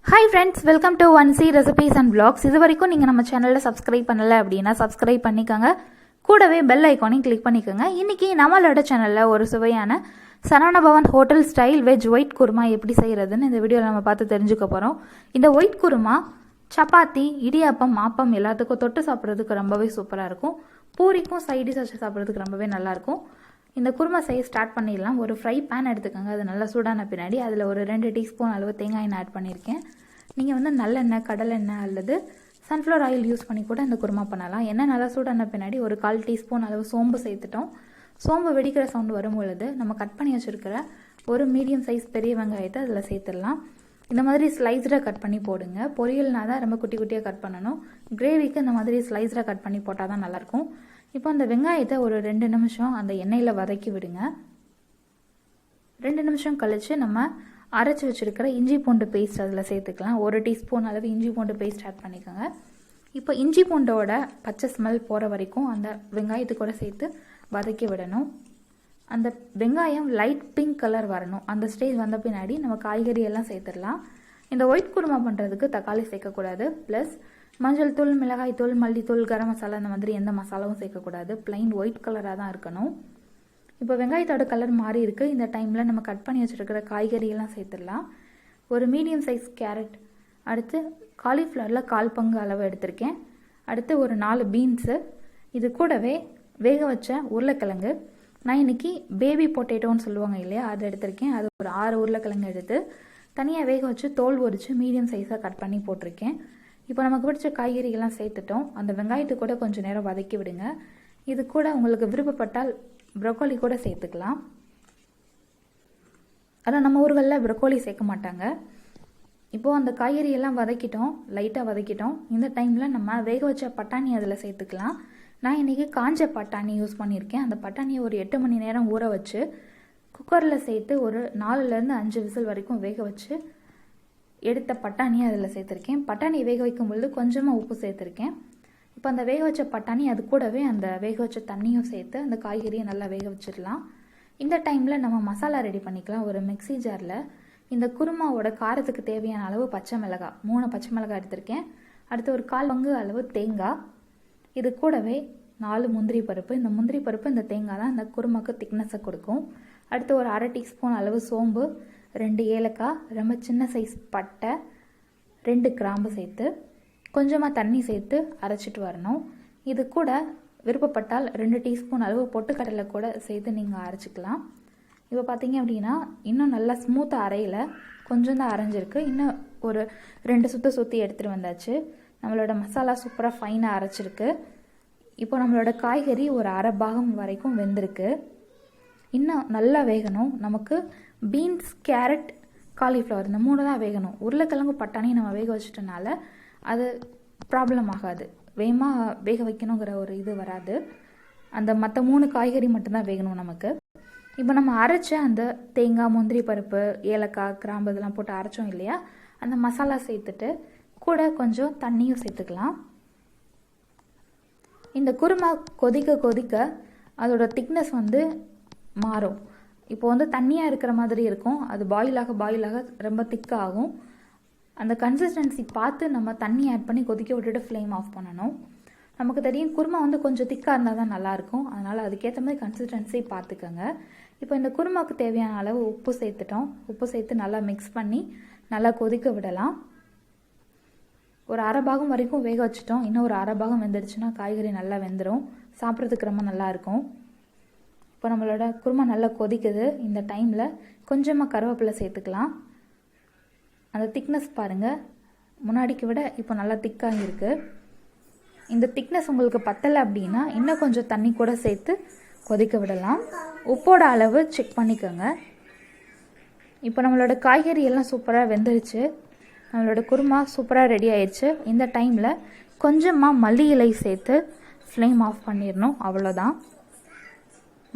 Hi friends, welcome to 1C recipes and vlogs. இது வரைக்கும் நீங்க நம்ம சேனல்ல சப்ஸ்கிரைப் பண்ணல அப்படினா சப்ஸ்கிரைப் பண்ணிக்கங்க. கூடவே பெல் ஐகானையும் கிளிக் பண்ணிக்கங்க. இன்னைக்கு நம்மளோட சேனல்ல ஒரு சுவையான Saravana Bhavan hotel style veg white kurma எப்படி செய்யறதுன்னு இந்த வீடியோல நம்ம பார்த்து தெரிஞ்சுக்க போறோம். இந்த white kurma chapathi, idyaappam, aapam எல்லாத்துக்கும் தொட்டு சாப்பிடுறதுக்கு ரொம்பவே சூப்பரா இருக்கும். பூரிக்கும் சைடு டிஷ் வச்சு சாப்பிடுறதுக்கு ரொம்பவே நல்லா இருக்கும். இந்த குருமா செய்ய ஸ்டார்ட் பண்ணிடலாம். ஒரு ஃப்ரை பேன் எடுத்துக்கங்க. அது நல்லா சூடான பின்னாடி அதில் ஒரு 2 டீஸ்பூன் அளவு தேங்காய் எண்ணெய் ஆட் பண்ணியிருக்கேன். நீங்கள் வந்து நல்லெண்ணெய், கடலெண்ணெய் அல்லது சன்ஃப்ளவர் ஆயில் யூஸ் பண்ணி கூட இந்த குருமா பண்ணலாம். எண்ணெய் நல்லா சூடான பின்னாடி ஒரு 1/4 டீஸ்பூன் அளவு சோம்பு சேர்த்துட்டோம். சோம்பு வெடிக்கிற சவுண்டு வரும் பொழுது நம்ம கட் பண்ணி வச்சுருக்கிற ஒரு மீடியம் சைஸ் பெரிய வெங்காயத்தை அதில் சேர்த்துடலாம். இந்த மாதிரி ஸ்லைஸ்டாக கட் பண்ணி போடுங்க. பொரியல்னா தான் ரொம்ப குட்டி குட்டியாக கட் பண்ணணும். கிரேவிக்கு இந்த மாதிரி ஸ்லைஸ்டாக கட் பண்ணி போட்டால் தான் நல்லாயிருக்கும். இப்போ அந்த வெங்காயத்தை ஒரு 2 நிமிஷம் அந்த எண்ணெயில் வதக்கி விடுங்க. 2 நிமிஷம் கழித்து நம்ம அரைச்சி வச்சுருக்கிற இஞ்சி பூண்டு பேஸ்ட் அதில் சேர்த்துக்கலாம். 1 டீஸ்பூன் அளவு இஞ்சி பூண்டு பேஸ்ட் ஆட் பண்ணிக்கோங்க. இப்போ இஞ்சி பூண்டோட பச்சை ஸ்மெல் போகிற வரைக்கும் அந்த வெங்காயத்து கூட சேர்த்து வதக்கி விடணும். அந்த வெங்காயம் லைட் பிங்க் கலர் வரணும். அந்த ஸ்டேஜ் வந்த பின்னாடி நம்ம காய்கறி எல்லாம் சேர்த்துடலாம். இந்த ஒயிட் குருமா பண்ணுறதுக்கு தக்காளி சேர்க்கக்கூடாது. ப்ளஸ் மஞ்சள் தூள், மிளகாய் தூள், மல்லித்தூள், கரம் மசாலா இந்த மாதிரி எந்த மசாலாவும் சேர்க்கக்கூடாது. பிளைன் ஒயிட் கலராக தான் இருக்கணும். இப்போ வெங்காயத்தோட கலர் மாறி இருக்கு. இந்த டைமில் நம்ம கட் பண்ணி வச்சுருக்கிற காய்கறியெல்லாம் சேர்த்துடலாம். ஒரு மீடியம் சைஸ் கேரட், அடுத்து காலிஃப்ளவரில் 1/4 பங்கு அளவு எடுத்திருக்கேன். அடுத்து ஒரு 4 பீன்ஸு, இது கூடவே வேக வச்ச உருளைக்கிழங்கு. நான் இன்னைக்கு பேபி பொட்டேட்டோன்னு சொல்லுவாங்க இல்லையா, அது எடுத்திருக்கேன். அது ஒரு 6 உருளைக்கிழங்கு எடுத்து தனியாக வேக வச்சு தோல் உரித்து மீடியம் சைஸாக கட் பண்ணி போட்டிருக்கேன். இப்போ நமக்கு பிடிச்ச காய்கறிகள்லாம் சேர்த்துட்டோம். அந்த வெங்காயத்தை கூட கொஞ்சம் நேரம் வதக்கி விடுங்க. இது கூட உங்களுக்கு விருப்பப்பட்டால் ப்ரொக்கோலி கூட சேர்த்துக்கலாம். ஆனால் நம்ம ஊர்களில் ப்ரொக்கோலி சேர்க்க மாட்டாங்க. இப்போது அந்த காய்கறியெல்லாம் வதக்கிட்டோம், லைட்டாக வதக்கிட்டோம். இந்த டைமில் நம்ம வேக வச்ச பட்டாணி அதில் சேர்த்துக்கலாம். நான் இன்றைக்கி காஞ்ச பட்டாணி யூஸ் பண்ணியிருக்கேன். அந்த பட்டாணியை ஒரு 8 மணி நேரம் ஊற வச்சு குக்கரில் சேர்த்து ஒரு 4லேருந்து 5 விசில் வரைக்கும் வேக வச்சு எடுத்த பட்டாணியை அதில் சேர்த்துருக்கேன். பட்டாணியை வேக வைக்கும் பொழுது கொஞ்சமாக உப்பு சேர்த்துருக்கேன். இப்போ அந்த வேக வச்ச பட்டாணி அது கூடவே அந்த வேக வச்ச தண்ணியும் சேர்த்து அந்த காய்கறியை நல்லா வேக வச்சிடலாம். இந்த டைமில் நம்ம மசாலா ரெடி பண்ணிக்கலாம். ஒரு மிக்ஸி ஜாரில் இந்த குருமாவோட காரத்துக்கு தேவையான அளவு பச்சை மிளகாய், 3 பச்சை மிளகாய் எடுத்திருக்கேன். அடுத்து ஒரு 1/4 பங்கு அளவு தேங்காய், இது கூடவே 4 முந்திரி பருப்பு. இந்த முந்திரி பருப்பு, இந்த தேங்காய் தான் இந்த குருமாக்கு திக்னஸை கொடுக்கும். அடுத்து ஒரு 1/2 டீஸ்பூன் அளவு சோம்பு, 2 ஏலக்காய், ரொம்ப சின்ன சைஸ் பட்டை, 2 கிராம்பு சேர்த்து கொஞ்சமாக தண்ணி சேர்த்து அரைச்சிட்டு வரணும். இது கூட விருப்பப்பட்டால் 2 டீஸ்பூன் அளவு பொட்டுக்கடலை கூட சேர்த்து நீங்கள் அரைச்சிக்கலாம். இப்போ பார்த்தீங்க அப்படின்னா இன்னும் நல்லா ஸ்மூத்தாக அரையில, கொஞ்சம் தான் அரைஞ்சிருக்கு. இன்னும் ஒரு 2 சுற்றி எடுத்துகிட்டு வந்தாச்சு. நம்மளோட மசாலா சூப்பராக ஃபைனாக அரைச்சிருக்கு. இப்போ நம்மளோட காய்கறி ஒரு 1/2 பாகம் வரைக்கும் வெந்திருக்கு. இன்னும் நல்லா வேகணும். நமக்கு பீன்ஸ், கேரட், காலிஃப்ளவர் இந்த 3 தான் வேகணும். உருளைக்கிழங்கு, பட்டாணி நம்ம வேக வச்சிட்டனால அது ப்ராப்ளம் ஆகாது. வேகமாக வேக வைக்கணுங்கிற ஒரு இது வராது. அந்த மற்ற 3 காய்கறி மட்டும்தான் வேகணும் நமக்கு. இப்போ நம்ம அரைச்ச அந்த தேங்காய், முந்திரி பருப்பு, ஏலக்காய், கிராம்பு இதெல்லாம் போட்டு அரைச்சோம் இல்லையா, அந்த மசாலா சேர்த்துட்டு கூட கொஞ்சம் தண்ணியும் சேர்த்துக்கலாம். இந்த குருமா கொதிக்க கொதிக்க அதோட திக்னஸ் வந்து மாறும். இப்போ வந்து தண்ணியாக இருக்கிற மாதிரி இருக்கும். அது பாயிலாக ரொம்ப திக்காக ஆகும். அந்த கன்சிஸ்டன்சி பார்த்து நம்ம தண்ணி ஆட் பண்ணி கொதிக்க விட்டுட்டு ஃப்ளேம் ஆஃப் பண்ணணும். நமக்கு தெரியும் குருமா வந்து கொஞ்சம் திக்காக இருந்தால் தான் நல்லாயிருக்கும். அதனால் அதுக்கேற்ற மாதிரி கன்சிஸ்டன்சி பார்த்துக்கோங்க. இப்போ இந்த குருமாவுக்கு தேவையான அளவு உப்பு சேர்த்துட்டோம். உப்பு சேர்த்து நல்லா மிக்ஸ் பண்ணி நல்லா கொதிக்க விடலாம். ஒரு 1/2 பாகம் வரைக்கும் வேக வச்சுட்டோம். இன்னும் ஒரு 1/2 பாகம் வெந்துடுச்சுன்னா காய்கறி நல்லா வெந்துடும். சாப்பிட்றதுக்கு ரொம்ப நல்லாயிருக்கும். இப்போ நம்மளோட குருமா நல்லா கொதிக்குது. இந்த டைமில் கொஞ்சமாக கருவேப்பிலை சேர்த்துக்கலாம். அந்த திக்னஸ் பாருங்கள், முன்னாடிக்கு விட இப்போ நல்லா திக்காக இருக்குது. இந்த திக்னஸ் உங்களுக்கு பத்தலை அப்படின்னா இன்னும் கொஞ்சம் தண்ணி கூட சேர்த்து கொதிக்க விடலாம். உப்போட அளவு செக் பண்ணிக்கோங்க. இப்போ நம்மளோட காய்கறி எல்லாம் சூப்பராக வெந்துருச்சு. நம்மளோட குருமா சூப்பராக ரெடி ஆயிடுச்சு. இந்த டைமில் கொஞ்சமாக மல்லி இலை சேர்த்து ஃப்ளேம் ஆஃப் பண்ணிடணும். அவ்வளோதான்.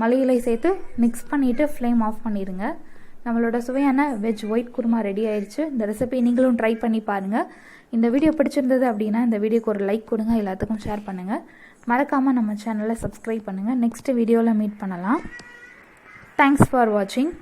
மல்லி இலை சேர்த்து மிக்ஸ் பண்ணிவிட்டு ஃப்ளேம் ஆஃப் பண்ணிடுங்க. நம்மளோட சுவையான வெஜ் ஒயிட் குருமா ரெடி ஆயிடுச்சு. இந்த ரெசிபி நீங்களும் ட்ரை பண்ணி பாருங்கள். இந்த வீடியோ பிடிச்சிருந்தது அப்படின்னா இந்த வீடியோக்கு ஒரு லைக் கொடுங்க, எல்லாத்துக்கும் ஷேர் பண்ணுங்கள். மறக்காமல் நம்ம சேனலை சப்ஸ்கிரைப் பண்ணுங்கள். நெக்ஸ்ட் வீடியோவில் மீட் பண்ணலாம். தேங்க்ஸ் ஃபார் வாட்சிங்.